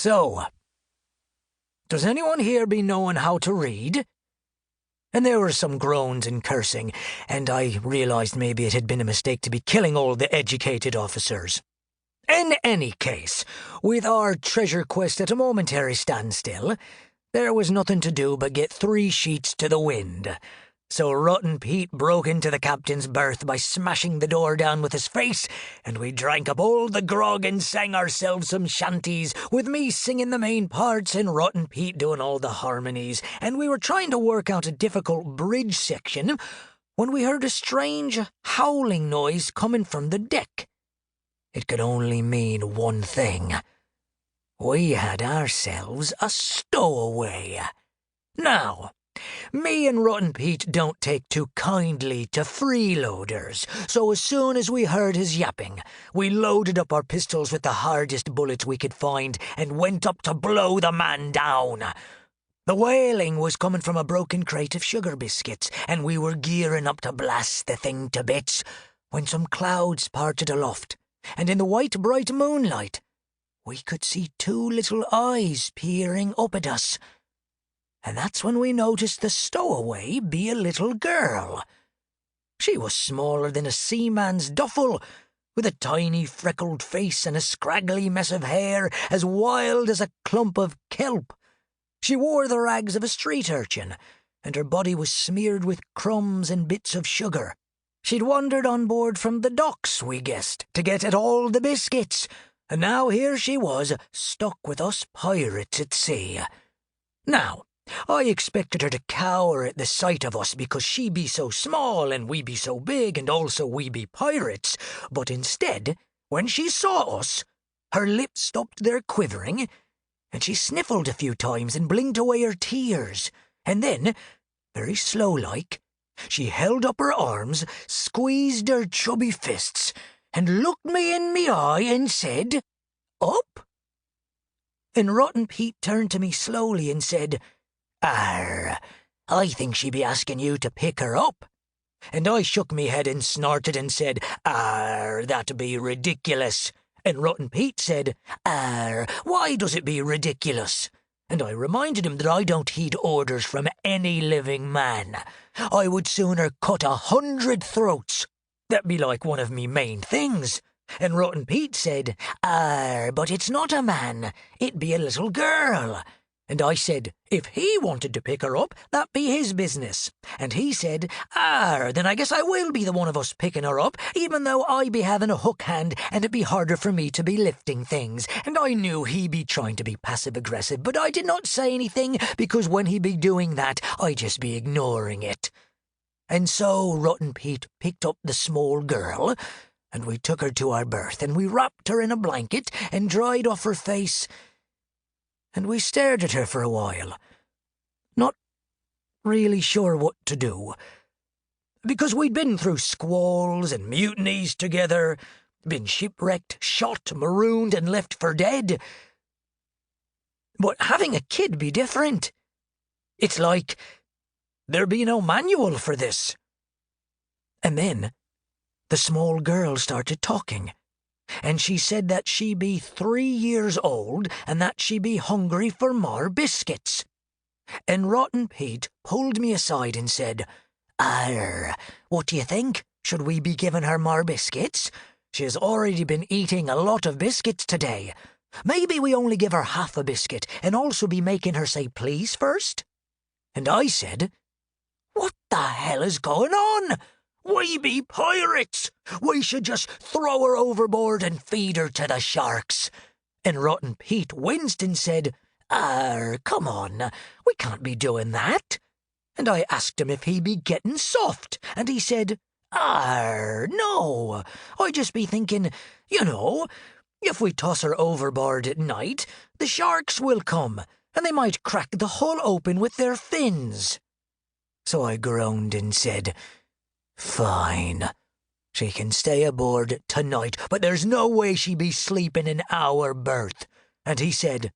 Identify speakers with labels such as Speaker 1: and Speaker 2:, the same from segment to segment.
Speaker 1: So, does anyone here be knowing how to read? And there were some groans and cursing, and I realised maybe it had been a mistake to be killing all the educated officers. In any case, with our treasure quest at a momentary standstill, there was nothing to do but get 3 sheets to the wind. So Rotten Pete broke into the captain's berth by smashing the door down with his face, and we drank up all the grog and sang ourselves some shanties, with me singing the main parts and Rotten Pete doing all the harmonies, and we were trying to work out a difficult bridge section when we heard a strange howling noise coming from the deck. It could only mean one thing. We had ourselves a stowaway. Now, me and Rotten Pete don't take too kindly to freeloaders, so as soon as we heard his yapping, we loaded up our pistols with the hardest bullets we could find and went up to blow the man down. The wailing was coming from a broken crate of sugar biscuits, and we were gearing up to blast the thing to bits, when some clouds parted aloft, and in the white bright moonlight, we could see 2 little eyes peering up at us. And that's when we noticed the stowaway be a little girl. She was smaller than a seaman's duffel, with a tiny freckled face and a scraggly mess of hair as wild as a clump of kelp. She wore the rags of a street urchin, and her body was smeared with crumbs and bits of sugar. She'd wandered on board from the docks, we guessed, to get at all the biscuits, and now here she was, stuck with us pirates at sea. Now, I expected her to cower at the sight of us because she be so small and we be so big and also we be pirates, but instead, when she saw us, her lips stopped their quivering, and she sniffled a few times and blinked away her tears, and then, very slow-like, she held up her arms, squeezed her chubby fists, and looked me in me eye and said, "Up?" And Rotten Pete turned to me slowly and said, "Arr, I think she be asking you to pick her up." And I shook me head and snorted and said, "Arr, that be ridiculous." And Rotten Pete said, "Arr, why does it be ridiculous?" And I reminded him that I don't heed orders from any living man. I would sooner cut 100 throats. That be like one of me main things. And Rotten Pete said, "Arr, but it's not a man, it be a little girl." And I said, if he wanted to pick her up, that be his business. And he said, "Arr, then I guess I will be the one of us picking her up, even though I be having a hook hand and it be harder for me to be lifting things." And I knew he be trying to be passive-aggressive, but I did not say anything, because when he be doing that, I just be ignoring it. And so Rotten Pete picked up the small girl, and we took her to our berth, and we wrapped her in a blanket and dried off her face, and we stared at her for a while, not really sure what to do, because we'd been through squalls and mutinies together, been shipwrecked, shot, marooned, and left for dead. But having a kid be different. It's like there be no manual for this. And then the small girl started talking, and she said that she be 3 years old and that she be hungry for more biscuits. And Rotten Pete pulled me aside and said, "Arr, what do you think? Should we be giving her more biscuits? She has already been eating a lot of biscuits today. Maybe we only give her half a biscuit and also be making her say please first?" And I said, "What the hell is going on? We be pirates. We should just throw her overboard and feed her to the sharks." And Rotten Pete winced and said, "Arr, come on, we can't be doing that." And I asked him if he be getting soft, and he said, "Arr, no, I just be thinking, if we toss her overboard at night, the sharks will come, and they might crack the hull open with their fins." So I groaned and said, "Fine. She can stay aboard tonight, but there's no way she be sleeping in our berth." And he said,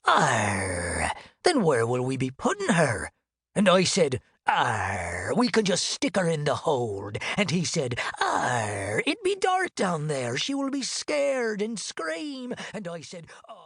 Speaker 1: "Arr, then where will we be putting her?" And I said, "Arr, we can just stick her in the hold." And he said, "Arr, it be dark down there. She will be scared and scream." And I said, "Oh."